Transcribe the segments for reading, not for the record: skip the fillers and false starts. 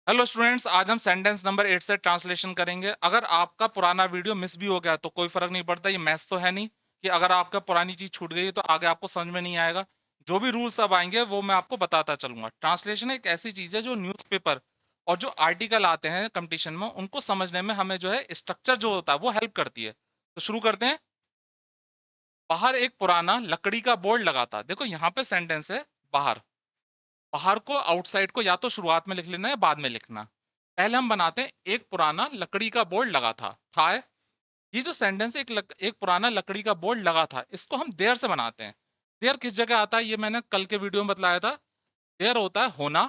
Hello students, आज हम sentence number 8 से ट्रांसलेशन करेंगे। अगर आपका पुराना वीडियो मिस भी हो गया तो कोई फर्क नहीं पड़ता, ये मैथ्स तो है नहीं कि अगर आपका पुरानी चीज छूट गई तो आगे आपको समझ में नहीं आएगा। जो भी रूल्स अब आएंगे वो मैं आपको बताता चलूंगा। ट्रांसलेशन एक ऐसी चीज है जो न्यूज़पेपर और जो आर्टिकल आते हैं कंपटीशन में उनको समझने में हमें जो है स्ट्रक्चर जो होता है वो हेल्प करती है। तो शुरू करते हैं। बाहर एक पुराना लकड़ी का बोर्ड लगा था। देखो यहाँ पे सेंटेंस है बाहर। बाहर को आउटसाइड को या तो शुरुआत में लिख लेना है बाद में लिखना। पहले हम बनाते हैं एक पुराना लकड़ी का बोर्ड लगा था है। ये जो सेंटेंस है एक पुराना लकड़ी का बोर्ड लगा था, इसको हम देयर से बनाते हैं। देयर किस जगह आता है ये मैंने कल के वीडियो में बतलाया था। देयर होता है होना।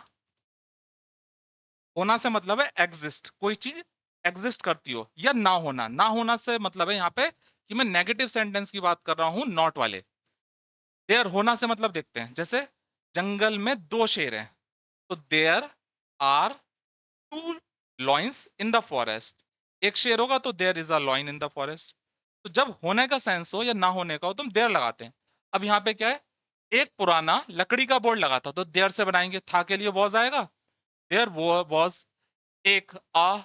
होना से मतलब है एग्जिस्ट, कोई चीज एग्जिस्ट करती हो, या ना होना। ना होना से मतलब है यहाँ पे कि मैं नेगेटिव सेंटेंस की बात कर रहा हूं, नॉट वाले। देयर होना से मतलब देखते हैं, जैसे जंगल में दो शेर हैं, तो there are two lions in the forest. एक शेर होगा तो there is a lion in the forest. तो जब होने का सेंस हो या ना होने का हो तो हम देयर लगाते हैं। अब यहाँ पे क्या है, एक पुराना लकड़ी का बोर्ड लगा था तो देयर से बनाएंगे, था के लिए वॉज आएगा। देयर वॉज एक अ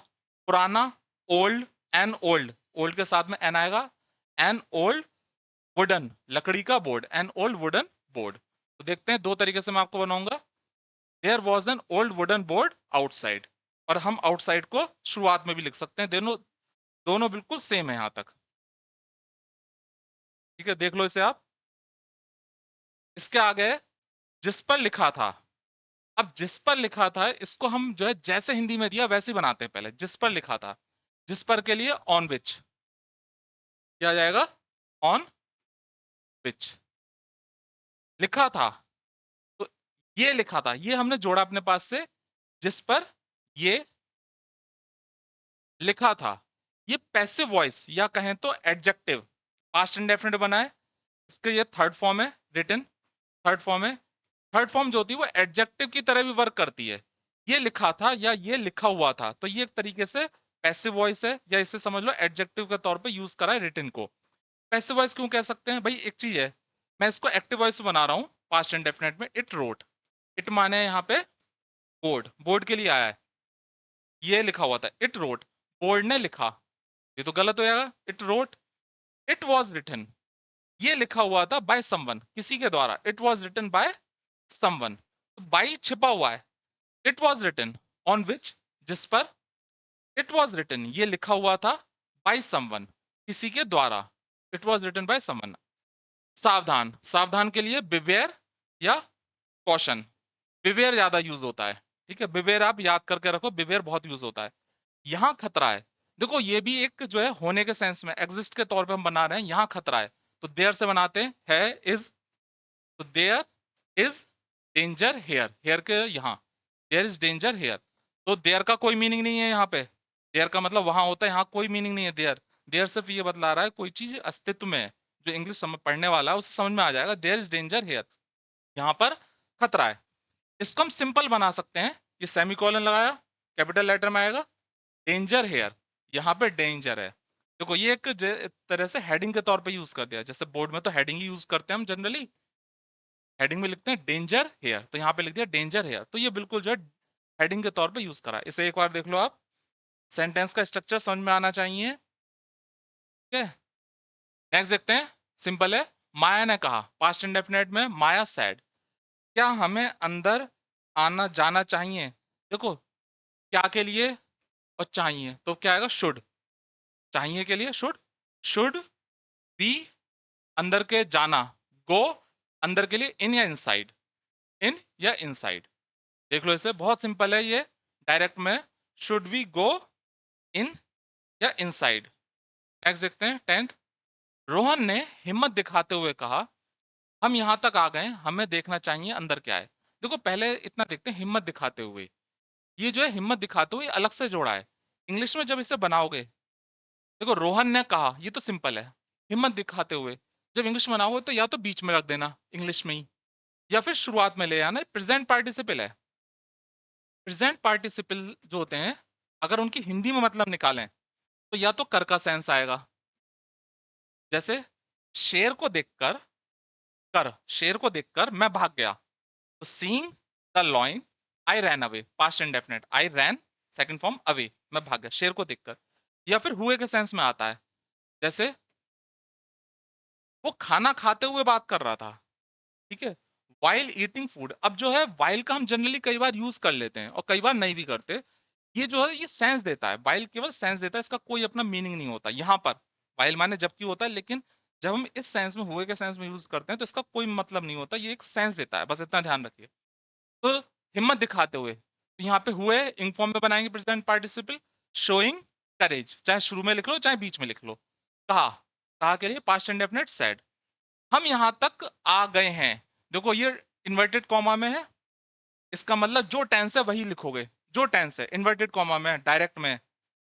पुराना, ओल्ड, एन ओल्ड, ओल्ड के साथ में एन आएगा, एन ओल्ड वुडन लकड़ी का board, an old wooden board. तो देखते हैं, दो तरीके से मैं आपको बनाऊंगा। There was an old wooden board outside, और हम आउटसाइड को शुरुआत में भी लिख सकते हैं। दोनों दोनों बिल्कुल सेम है यहां तक। ठीक है, देख लो इसे आप। इसके आगे जिस पर लिखा था। अब जिस पर लिखा था इसको हम जो है जैसे हिंदी में दिया वैसे ही बनाते हैं। पहले जिस पर लिखा था, जिस पर के लिए ऑन विच किया जाएगा, ऑन विच लिखा था। तो ये लिखा था, ये हमने जोड़ा अपने पास से, जिस पर ये लिखा था। ये पैसिव वॉइस या कहें तो एडजेक्टिव पास्ट इंडेफिनिट बना है। इसके ये थर्ड फॉर्म है, रिटन थर्ड फॉर्म है। थर्ड फॉर्म जो होती है वो एडजेक्टिव की तरह भी वर्क करती है। ये लिखा था या ये लिखा हुआ था, तो ये एक तरीके से पैसिव वॉइस है, या इसे समझ लो एडजेक्टिव के तौर पे यूज करा है रिटन को। पैसिव वॉइस क्यों कह सकते हैं भाई, एक चीज है, मैं इसको एक्टिव वॉइस बना रहा हूँ पास्ट इंडेफिनिट में। इट रोट, इट माने यहाँ पे बोर्ड, बोर्ड के लिए आया है। ये लिखा हुआ था, इट रोट, बोर्ड ने लिखा। ये तो गलत हो जाएगा। It wrote, it was written, ये लिखा हुआ था बाय समवन, किसी के द्वारा। It was written by someone, by छिपा हुआ है। It was written on which, जिस पर। इट वॉज रिटन ये लिखा हुआ था बाय समवन, किसी के द्वारा। It was written by someone. सावधान, सावधान के लिए बिवेयर या कॉशन। बिवेयर ज्यादा यूज होता है। ठीक है, बिवेयर आप याद करके रखो, बिवेयर बहुत यूज होता है। यहाँ खतरा है। देखो ये भी एक जो है होने के सेंस में एग्जिस्ट के तौर पे हम बना रहे हैं, यहाँ खतरा है तो देयर से बनाते हैं, है इज। तो there is danger here, here के यहाँ, देयर इज डेंजर हेयर। तो देयर का कोई मीनिंग नहीं है यहाँ पे। देयर का मतलब वहां होता है, यहाँ कोई मीनिंग नहीं है देयर। देयर सिर्फ ये बतला रहा है कोई चीज अस्तित्व में है। जो इंग्लिश समझ पढ़ने वाला है उसे समझ में आ जाएगा, देयर इज डेंजर हेयर, यहाँ पर खतरा है। इसको हम सिंपल बना सकते हैं। ये सेमीकोलन लगाया, कैपिटल लेटर में आएगा, डेंजर हेयर, यहाँ पे डेंजर है। देखो ये एक तरह से हेडिंग के तौर पे यूज कर दिया, जैसे बोर्ड में तो हेडिंग ही यूज करते हैं हम जनरली। हेडिंग में लिखते हैं डेंजर हेयर, तो यहाँ पे लिख दिया डेंजर हेयर, तो ये बिल्कुल जो है हेडिंग के तौर पे यूज करा है। इसे एक बार देख लो आप। सेंटेंस का स्ट्रक्चर समझ में आना चाहिए। ठीक है, नेक्स्ट देखते हैं। सिंपल है, माया ने कहा, पास्ट इंडेफिनिट में माया सैड। क्या हमें अंदर आना जाना चाहिए? देखो क्या के लिए और चाहिए, तो क्या आएगा, शुड। चाहिए के लिए शुड, शुड बी अंदर के जाना, गो अंदर के लिए इन या इनसाइड, इन या इनसाइड। देख लो इसे, बहुत सिंपल है ये, डायरेक्ट में। शुड वी गो इन या इनसाइड। नेक्स्ट देखते हैं, टेंथ। रोहन ने हिम्मत दिखाते हुए कहा, हम यहां तक आ गए, हमें देखना चाहिए अंदर क्या है। देखो पहले इतना देखते हैं, हिम्मत दिखाते हुए। ये जो है हिम्मत दिखाते हुए अलग से जोड़ा है। इंग्लिश में जब इसे बनाओगे, देखो रोहन ने कहा, ये तो सिंपल है। हिम्मत दिखाते हुए जब इंग्लिश में बनाओगे तो या तो बीच में रख देना इंग्लिश में ही, या फिर शुरुआत में ले आना। प्रेजेंट पार्टिसिपल है। प्रेजेंट पार्टिसिपल जो होते हैं, अगर उनकी हिंदी में मतलब निकालें तो या तो कर का सेंस आएगा, जैसे शेर को देखकर, कर शेर को देखकर मैं भाग गया, तो seeing the lion I ran away, past indefinite, I ran, second form away, मैं भाग गया शेर को देखकर। या फिर हुए के सेंस में आता है, जैसे वो खाना खाते हुए बात कर रहा था, ठीक है। वाइल ईटिंग फूड, अब जो है वाइल का हम जनरली कई बार यूज कर लेते हैं और कई बार नहीं भी करते। ये जो है ये सेंस देता है, वाइल केवल सेंस देता है, इसका कोई अपना मीनिंग नहीं होता यहाँ पर। वाइल माने जबकि होता है, लेकिन जब हम इस सेंस में हुए के सेंस में यूज करते हैं तो इसका कोई मतलब नहीं होता, ये एक सेंस देता है, बस इतना ध्यान रखिए। तो हिम्मत दिखाते हुए, तो यहाँ पे हुए इंग फॉर्म में बनाएंगे प्रेजेंट पार्टिसिपल, शोइंग करेज, चाहे शुरू में लिख लो चाहे बीच में लिख लो। कहा, कहा के लिए पास्ट इंडेफिनिट सेड। हम यहाँ तक आ गए हैं, देखो ये इन्वर्टेड कॉमा में है, इसका मतलब जो टेंस है वही लिखोगे, जो टेंस है इन्वर्टेड कॉमा में डायरेक्ट में।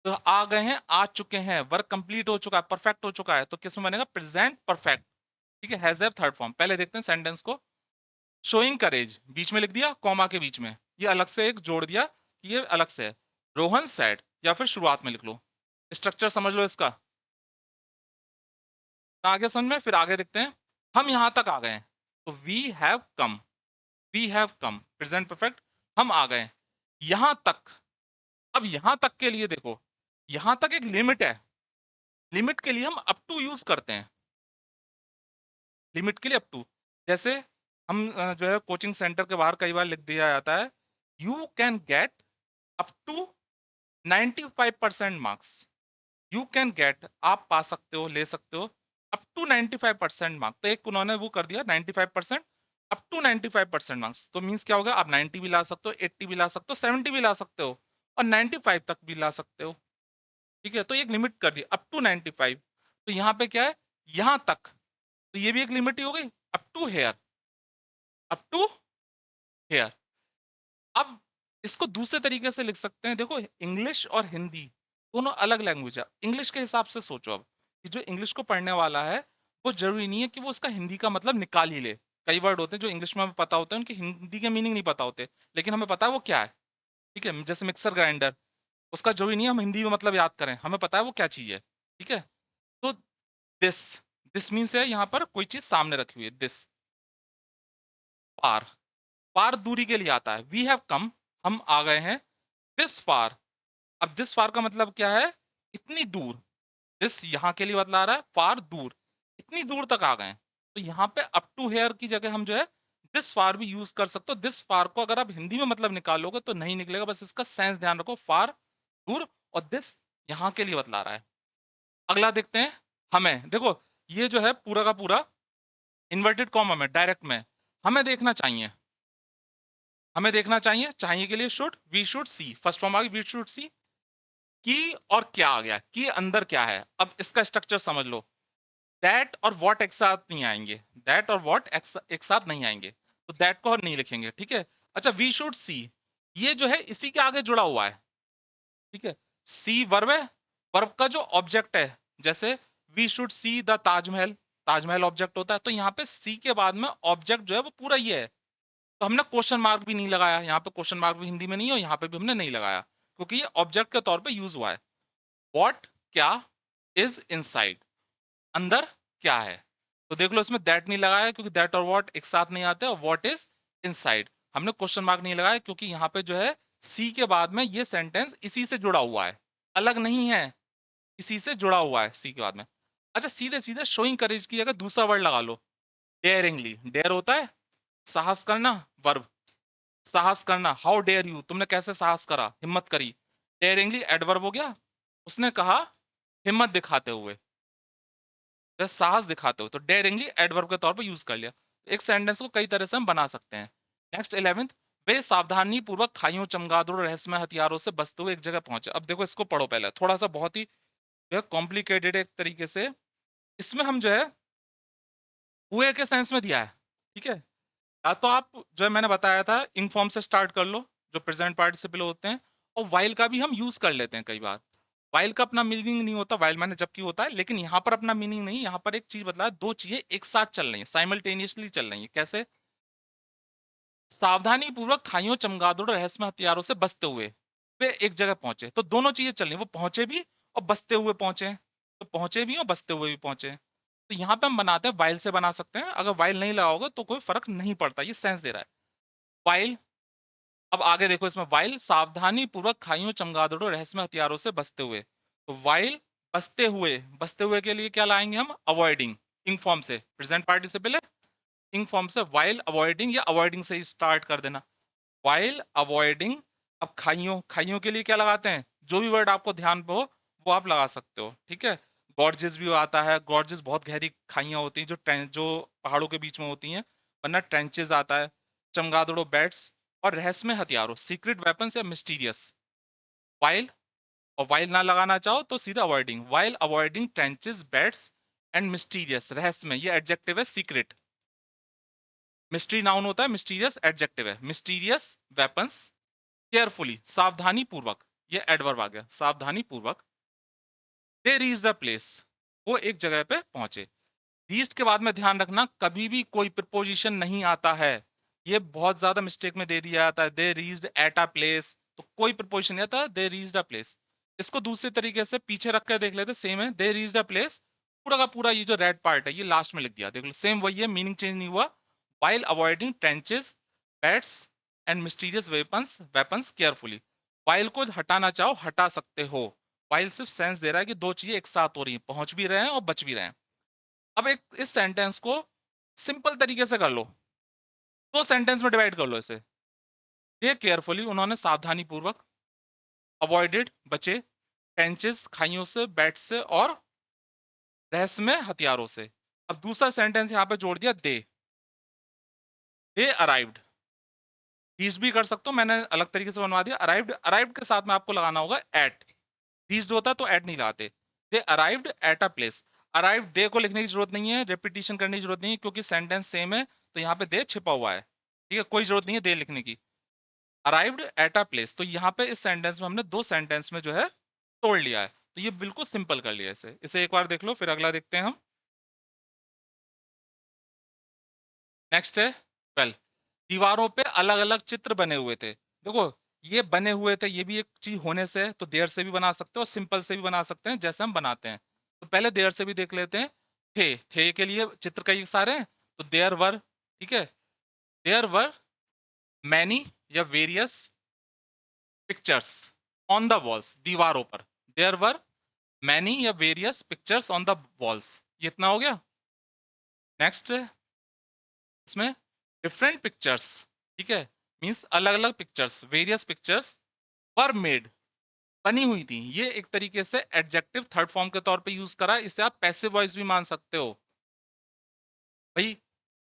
तो आ गए हैं, आ चुके हैं, वर्क कंप्लीट हो चुका है, परफेक्ट हो चुका है, तो किस में बनेगा, प्रेजेंट परफेक्ट, ठीक है, हैज हैव थर्ड फॉर्म। पहले देखते हैं सेंटेंस को। शोइंग करेज बीच में लिख दिया, कॉमा के बीच में ये अलग से एक जोड़ दिया कि ये अलग से है। रोहन सैड, या फिर शुरुआत में लिख लो, स्ट्रक्चर समझ लो इसका। आगे समझ में, फिर आगे देखते हैं। हम यहां तक आ गए हैं, तो we have come, we have come present perfect, हम आ गए यहां तक। अब यहां तक के लिए देखो, यहां तक एक लिमिट है, लिमिट के लिए हम अप टू यूज करते हैं, लिमिट के लिए अप टू। जैसे हम जो है कोचिंग सेंटर के बाहर कई बार लिख दिया जाता है, you can get up to 95% marks, you can get, आप पा सकते हो, ले सकते हो, अप टू 95% मार्क्स। तो एक उन्होंने वो कर दिया 95%, अप टू 95% मार्क्स, तो मीन्स क्या होगा, आप 90 भी ला सकते हो, 80 भी ला सकते हो, 70 भी ला सकते हो, और 95 तक भी ला सकते हो, ठीक है। तो एक लिमिट कर दी अप टू 95। तो यहाँ पे क्या है, यहां तक, तो ये भी एक लिमिट ही हो गई, up to here, up to here. अब इसको दूसरे तरीके से लिख सकते हैं, देखो इंग्लिश और हिंदी दोनों अलग लैंग्वेज है, इंग्लिश के हिसाब से सोचो अब, कि जो इंग्लिश को पढ़ने वाला है वो जरूरी नहीं है कि वो उसका हिंदी का मतलब निकाल ही ले। कई वर्ड होते हैं जो इंग्लिश में हमें पता होते हैं, उनके हिंदी के मीनिंग नहीं पता होते, लेकिन हमें पता है वो क्या है, ठीक है। जैसे मिक्सर ग्राइंडर, उसका जरूरी नहीं है हम हिंदी में मतलब याद करें, हमें पता है वो क्या चीज है, ठीक है। तो दिस, दिस मीन्स है यहाँ पर कोई चीज सामने रखी हुई है, दिस। पार, पार दूरी के लिए आता है, वी हैव कम, हम आ गए हैं, दिस फार। अब दिस फार का मतलब क्या है, इतनी दूर, दिस यहाँ के लिए बतला रहा है, फार दूर, इतनी दूर तक आ गए हैं। तो यहाँ पे अप टू हेयर की जगह हम जो है दिस फार भी यूज कर सकते हो। दिस फार को अगर आप हिंदी में मतलब निकालोगे तो नहीं निकलेगा, बस इसका सेंस ध्यान रखो, फार दूर, और दिस यहाँ के लिए बतला रहा है। अगला देखते हैं, हमें देखो, ये जो है पूरा का पूरा इन्वर्टेड कॉमा में डायरेक्ट में, हमें देखना चाहिए, हमें देखना चाहिए, चाहिए के लिए should, we should see, first form आ गई, वी शुड सी। की और क्या आ गया, की अंदर क्या है, अब इसका स्ट्रक्चर समझ लो। दैट और व्हाट एक साथ नहीं आएंगे, दैट और व्हाट एक साथ नहीं आएंगे, तो दैट को और नहीं लिखेंगे, ठीक है। अच्छा, वी शुड सी, ये जो है इसी के आगे जुड़ा हुआ है, ठीक है। सी वर्ब है, वर्ब का जो ऑब्जेक्ट है, जैसे we should see the Taj Mahal, Taj Mahal object होता है, तो यहाँ पे सी के बाद में ऑब्जेक्ट जो है वो पूरा ये है। तो हमने क्वेश्चन मार्क भी नहीं लगाया, यहाँ पे क्वेश्चन मार्क भी हिंदी में नहीं है, और यहाँ पे भी हमने नहीं लगाया, क्योंकि ये ऑब्जेक्ट के तौर पे यूज हुआ है। व्हाट क्या, इज इनसाइड, अंदर क्या है। तो देख लो इसमें दैट नहीं लगाया क्योंकि दैट और व्हाट एक साथ नहीं आते, और व्हाट इज इनसाइड हमने क्वेश्चन मार्क नहीं लगाया क्योंकि यहाँ पे जो है सी के बाद में ये सेंटेंस इसी से जुड़ा हुआ है, अलग नहीं है, इसी से जुड़ा हुआ है सी के बाद में। अच्छा, सीधे सीधे शोइंग करेज की जगह दूसरा वर्ड लगा लो, डेयरिंगली। डेयर होता है साहस करना, वर्ब, साहस करना, हाउ डेयर यू, तुमने कैसे साहस करा, हिम्मत करी। डेयरिंगली एडवर्ब हो गया, उसने कहा हिम्मत दिखाते हुए, या साहस दिखाते हुए, तो डेयरिंगली एडवर्ब के तौर पर यूज कर लिया। एक सेंटेंस को कई तरह से हम बना सकते हैं। नेक्स्ट 11th, वे सावधानी पूर्वक खाइयों चमगादड़ों और रहस्यमय हथियारों से बचते हुए एक जगह पहुंचे। अब देखो इसको पढ़ो पहले, थोड़ा सा बहुत ही जो है कॉम्प्लिकेटेड एक तरीके से, इसमें हम जो है हुए के सेंस में दिया है, ठीक है। या तो आप जो है मैंने बताया था इंग फॉर्म से स्टार्ट कर लो, जो प्रेजेंट पार्टिसिपल होते हैं, और वाइल का भी हम यूज कर लेते हैं कई बार। वाइल का अपना मीनिंग नहीं होता, वाइल माने जबकि होता है, लेकिन यहाँ पर अपना मीनिंग नहीं, यहाँ पर एक चीज बतला, दो चीजें एक साथ चल रही हैं, साइमल्टेनियसली चल रही हैं। कैसे, सावधानी पूर्वक खाइयों चमगादड़ों रहस्यमय हथियारों से बचते हुए वे एक जगह पहुंचे, तो दोनों चीजें चल रही हैं, वो पहुंचे भी और बचते हुए पहुंचे, तो पहुंचे भी और बचते हुए भी पहुंचे। तो यहाँ पे हम बनाते हैं वाइल से बना सकते हैं, अगर वाइल नहीं लगाओगे तो कोई फर्क नहीं पड़ता, ये सेंस दे रहा है। वाइल अब आगे देखो इसमें, वाइल सावधानी पूर्वक खाइयों चमगादड़ों रहस्यमय हथियारों से बचते हुए। तो वाइल बचते हुए के लिए क्या लाएंगे हम, अवॉइडिंग, इंग फॉर्म से, प्रेजेंट पार्टिसिपल है, इंग फॉर्म से वाइल अवॉइडिंग, या अवॉइडिंग से ही स्टार्ट कर देना, वाइल अवॉइडिंग। अब खाइयों, खाइयों के लिए क्या लगाते हैं, जो भी वर्ड आपको ध्यान पे हो वो आप लगा सकते हो, ठीक है। गॉर्जेस भी आता है, गॉर्जेस बहुत गहरी खाइयां होती हैं जो जो पहाड़ों के बीच में होती हैं, वरना ट्रेंचेस आता है, चमगादड़ों बैट्स, और रहस्यमय हथियारों सीक्रेट वेपन्स या मिस्टीरियस, वाइल, और वाइल ना लगाना चाहो तो सीधा avoiding, while avoiding trenches bats and mysterious, रहस्यमय ये एडजेक्टिव है, सीक्रेट मिस्ट्री नाउन होता है, मिस्टीरियस एडजेक्टिव है, मिस्टीरियस वेपन्स केयरफुली सावधानी पूर्वक, ये एडवर्ब आ गया, सावधानी पूर्वक, दे रीच द प्लेस, वो एक जगह पे पहुंचे। रीच के बाद में ध्यान रखना कभी भी कोई प्रिपोजिशन नहीं आता है, ये बहुत ज्यादा मिस्टेक में दे दिया जाता है, they reached eight a place, तो कोई प्रिपोजिशन नहीं आता, दे रीच्ड अ प्लेस। इसको दूसरे तरीके से पीछे रख कर देख लेते, सेम है, दे रीच्ड अ प्लेस, पूरा का पूरा ये जो रेड पार्ट है ये लास्ट में लिख दिया, देख लो सेम वही है, मीनिंग चेंज नहीं हुआ, while avoiding trenches, bats and mysterious weapons carefully। while को हटाना चाहो हटा सकते हो, while सिर्फ सेंस दे रहा है कि दो चीजें एक साथ हो रही हैं, पहुंच भी रहे हैं और बच भी रहे हैं। अब एक इस सेंटेंस को सिंपल तरीके से कर लो, दो सेंटेंस में डिवाइड कर लो इसे। ये केयरफुली उन्होंने सावधानी पूर्वक, अवॉइडेड बचे, ट्रेंचेस खाइयों से, बैट से, और रहस्यमय हथियारों से। अब दूसरा सेंटेंस यहाँ पे जोड़ दिया, दे अराइव्ड, रीच भी कर सकते हो, मैंने अलग तरीके से बनवा दिया, अराइव्ड, अराइव्ड के साथ में आपको लगाना होगा एट, रीच होता है तो एट नहीं लगाते, they arrived at a place. Arrived they को लिखने की जरूरत नहीं है, रेपिटेशन करने की जरूरत नहीं है, क्योंकि सेंटेंस सेम है, तो यहाँ पे दे छिपा हुआ है, ठीक है, कोई जरूरत नहीं है दे लिखने की। अराइव्ड एट अ प्लेस, तो यहाँ पे इस सेंटेंस में हमने दो सेंटेंस में जो है तोड़ लिया है, तो ये बिल्कुल सिंपल कर लिया इसे, इसे एक बार देख लो, फिर अगला देखते हैं हम। नेक्स्ट है 12, दीवारों पे अलग अलग चित्र बने हुए थे। देखो ये बने हुए थे, ये भी एक चीज होने से है, तो देयर से भी बना सकते हो और सिंपल से भी बना सकते हैं, जैसे हम बनाते हैं। तो पहले देयर से भी देख लेते हैं। थे के लिए चित्र कई सारे हैं, तो देयर वर, ठीक है, देयर वर मैनी या various pictures on the walls, दीवारों पर, देयर वर मैनी या various pictures on the walls, ये इतना हो गया। नेक्स्ट इसमें डिफरेंट पिक्चर्स, ठीक है, मींस अलग अलग pictures, various pictures were made, बनी हुई थी, ये एक तरीके से एडजेक्टिव थर्ड फॉर्म के तौर पे यूज करा, इसे आप पैसिव वॉइस भी मान सकते हो भाई।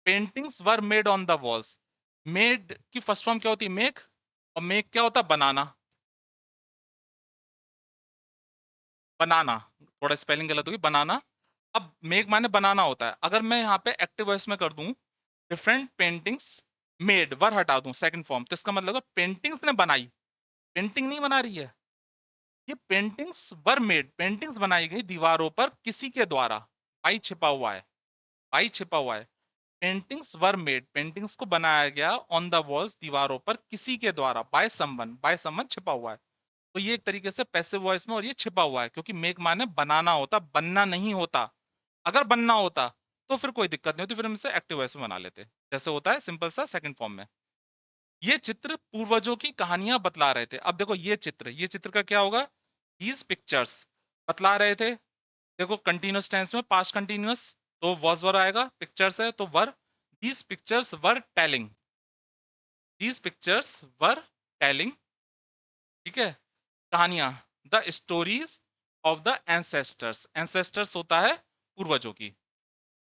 Paintings were made on the walls, made की फर्स्ट फॉर्म क्या होती है, मेक, और मेक क्या होता है, बनाना, बनाना, थोड़ा स्पेलिंग गलत होगी, बनाना। अब मेक माने बनाना होता है, अगर मैं यहाँ पे एक्टिव वॉइस में कर दूं, डिफरेंट पेंटिंग्स मेड, वर हटा दूं सेकंड फॉर्म, तो इसका मतलब पेंटिंग्स ने बनाई, पेंटिंग नहीं बना रही है, ये पेंटिंग्स वर मेड, पेंटिंग्स बनाई गई दीवारों पर किसी के द्वारा, बाई छिपा हुआ है, बाई छिपा हुआ है, पेंटिंग्स वर मेड, पेंटिंग्स को बनाया गया ऑन द वॉल्स, दीवारों पर किसी के द्वारा, बाय समवन छिपा हुआ है। तो ये एक तरीके से पैसिव वॉइस में, और ये छिपा हुआ है, क्योंकि मेक माने बनाना होता, बनना नहीं होता, अगर बनना होता तो फिर कोई दिक्कत नहीं होती, फिर हम इसे एक्टिव वॉइस में बना लेते, जैसे होता है सिंपल सा सेकंड फॉर्म में। ये चित्र पूर्वजों की कहानियां बतला रहे थे। अब देखो ये चित्र का क्या होगा, these पिक्चर्स बतला रहे थे, देखो कंटिन्यूअस टेंस में पास्ट कंटिन्यूअस, तो वॉज वर आएगा, पिक्चर्स है तो वर, these pictures were telling, these pictures were telling, ठीक है, कहानियां, the stories of the ancestors, ancestors होता है पूर्वजों की,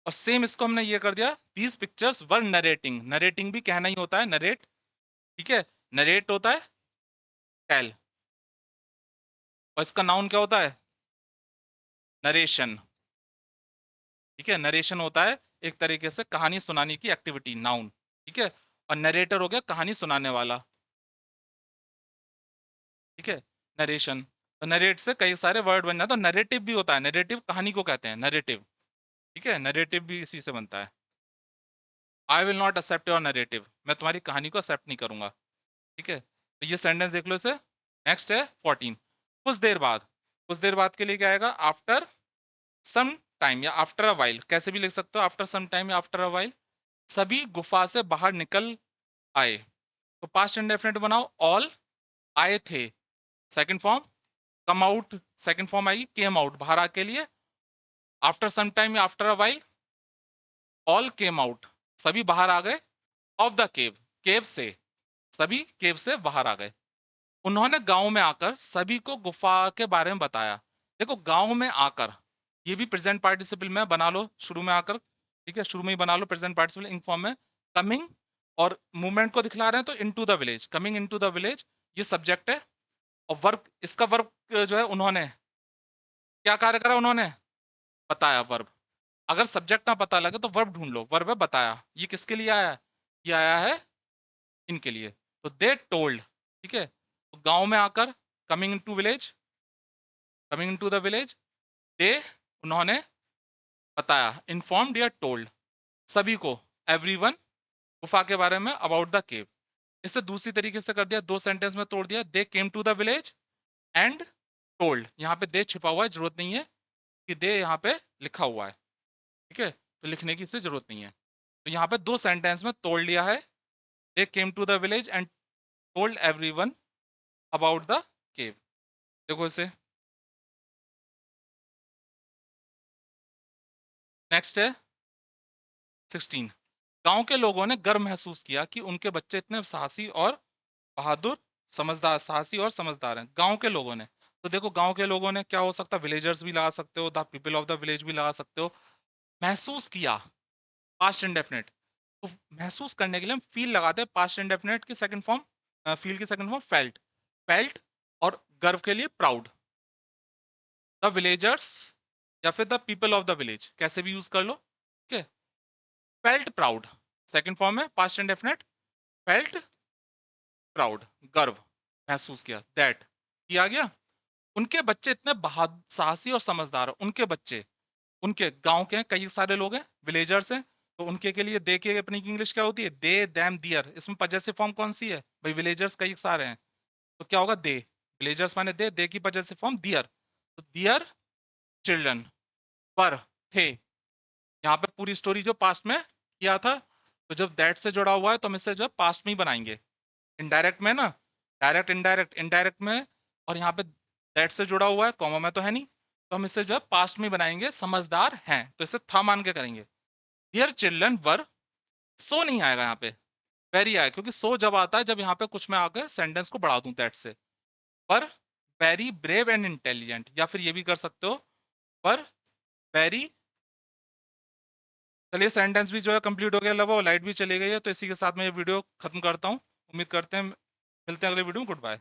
और सेम इसको हमने ये कर दिया, these pictures were narrating, narrating भी कहना ही होता है, नरेट, ठीक है, नरेट होता है टेल, और इसका नाउन क्या होता है, नरेशन, ठीक है, नरेशन होता है एक तरीके से कहानी सुनाने की एक्टिविटी, नाउन, ठीक है, और नरेटर हो गया कहानी सुनाने वाला, ठीक है, नरेशन, तो नरेट से कई सारे वर्ड बन जाते हैं, तो नरेटिव भी होता है, नरेटिव कहानी को कहते हैं नरेटिव, ठीक है, नरेटिव भी इसी से बनता है। I will not accept your narrative, मैं तुम्हारी कहानी को एक्सेप्ट नहीं करूंगा, ठीक है, तो ये सेंटेंस देख लो इसे। नेक्स्ट है 14, कुछ देर बाद, कुछ देर बाद के लिए क्या आएगा, आफ्टर सम टाइम या आफ्टर अ वाइल, कैसे भी लिख सकते हो, आफ्टर सम टाइम या आफ्टर अ वाइल, सभी गुफा से बाहर निकल आए, तो पास्ट इंडेफिनिट बनाओ, ऑल आए थे, second form, come out second form आएगी, केम आउट बाहर आके लिए, आफ्टर सम टाइम या after a while, all came out सभी बाहर आ गए, ऑफ द केव केव से, सभी केव से बाहर आ गए। उन्होंने गांव में आकर सभी को गुफा के बारे में बताया। देखो गांव में आकर, ये भी प्रेजेंट पार्टिसिपल में बना लो शुरू में आकर, ठीक है, शुरू में ही बना लो प्रेजेंट पार्टिसिपल इन फॉर्म में, कमिंग और मूवमेंट को दिखला रहे हैं तो into the village, coming into the village ये सब्जेक्ट है, और वर्क, इसका वर्क जो है उन्होंने क्या कार्य करा, उन्होंने बताया, वर्ब। अगर सब्जेक्ट ना पता लगे तो वर्ब ढूंढ लो, वर्ब है बताया, ये किसके लिए आया है, ये आया है इनके लिए, तो दे टोल्ड, ठीक है, तो गांव में आकर, coming into village, coming into the village, they उन्होंने बताया, इन्फॉर्म्ड या टोल्ड सभी को, एवरीवन गुफा के बारे में, अबाउट द केव। इससे दूसरी तरीके से कर दिया, दो सेंटेंस में तोड़ दिया, they came to the village and told, यहाँ पे दे छिपा हुआ है, जरूरत नहीं है कि दे यहाँ पे लिखा हुआ है, ठीक है, तो लिखने की इससे जरूरत नहीं है। तो यहाँ पे दो सेंटेंस में तोड़ लिया है, they came to the village and told everyone about the cave. देखो इसे, नेक्स्ट है 16, गांव के लोगों ने गर्व महसूस किया कि उनके बच्चे इतने साहसी और बहादुर, समझदार, साहसी और समझदार हैं, गांव के लोगों ने। तो देखो गांव के लोगों ने क्या हो सकता है, विलेजर्स भी लगा सकते हो, the people of the village भी लगा सकते हो। महसूस किया, पास्ट इंडेफिनिट, तो महसूस करने के लिए हम फील लगाते हैं, पास्ट इंडेफिनिट की सेकंड फॉर्म, फील की सेकंड फॉर्म फेल्ट, फेल्ट, और गर्व के लिए प्राउड, द विलेजर्स या फिर the people of the village कैसे भी यूज कर लो, ठीक है, फेल्ट प्राउड सेकंड फॉर्म है पास्ट इंडेफिनिट, फेल्ट प्राउड, गर्व, महसूस किया, दैट, किया गया, उनके बच्चे इतने बहादुर, साहसी और समझदार हैं, उनके बच्चे, उनके गांव के हैं, कई सारे लोग हैं, विलेजर्स हैं, तो उनके के लिए दे के अपनी की इंग्लिश क्या होती है, दे दैम दियर, इसमें पजेसिव फॉर्म कौन सी है भाई, विलेजर्स कई सारे हैं, तो क्या होगा, दे, विलेजर्स माने दे की पजेसिव फॉर्म दियर, तो दियर चिल्ड्रन पर थे, यहाँ पे पूरी स्टोरी जो पास्ट में किया था, तो जब दैट से जुड़ा हुआ है तो हम इसे जो है पास्ट में ही बनाएंगे, इनडायरेक्ट में ना, डायरेक्ट इनडायरेक्ट, इनडायरेक्ट में, और यहाँ पे दैट से जुड़ा हुआ है, कॉमा में तो है नहीं, तो हम इसे जो है पास्ट में बनाएंगे, समझदार हैं तो इसे था मान के करेंगे, डियर चिल्ड्रन वर, सो नहीं आएगा यहाँ पे, वेरी आएगा, क्योंकि सो जब आता है जब यहाँ पे कुछ मैं आकर सेंटेंस को बढ़ा दूं दैट से, पर वेरी ब्रेव एंड इंटेलिजेंट, या फिर ये भी कर सकते हो, पर वेरी, चलिए सेंटेंस भी जो है कंप्लीट हो गया, लव लाइट भी चली गई है, तो इसी के साथ मैं ये वीडियो खत्म करता हूँ, उम्मीद करते हैं मिलते हैं अगले वीडियो में, गुड बाय।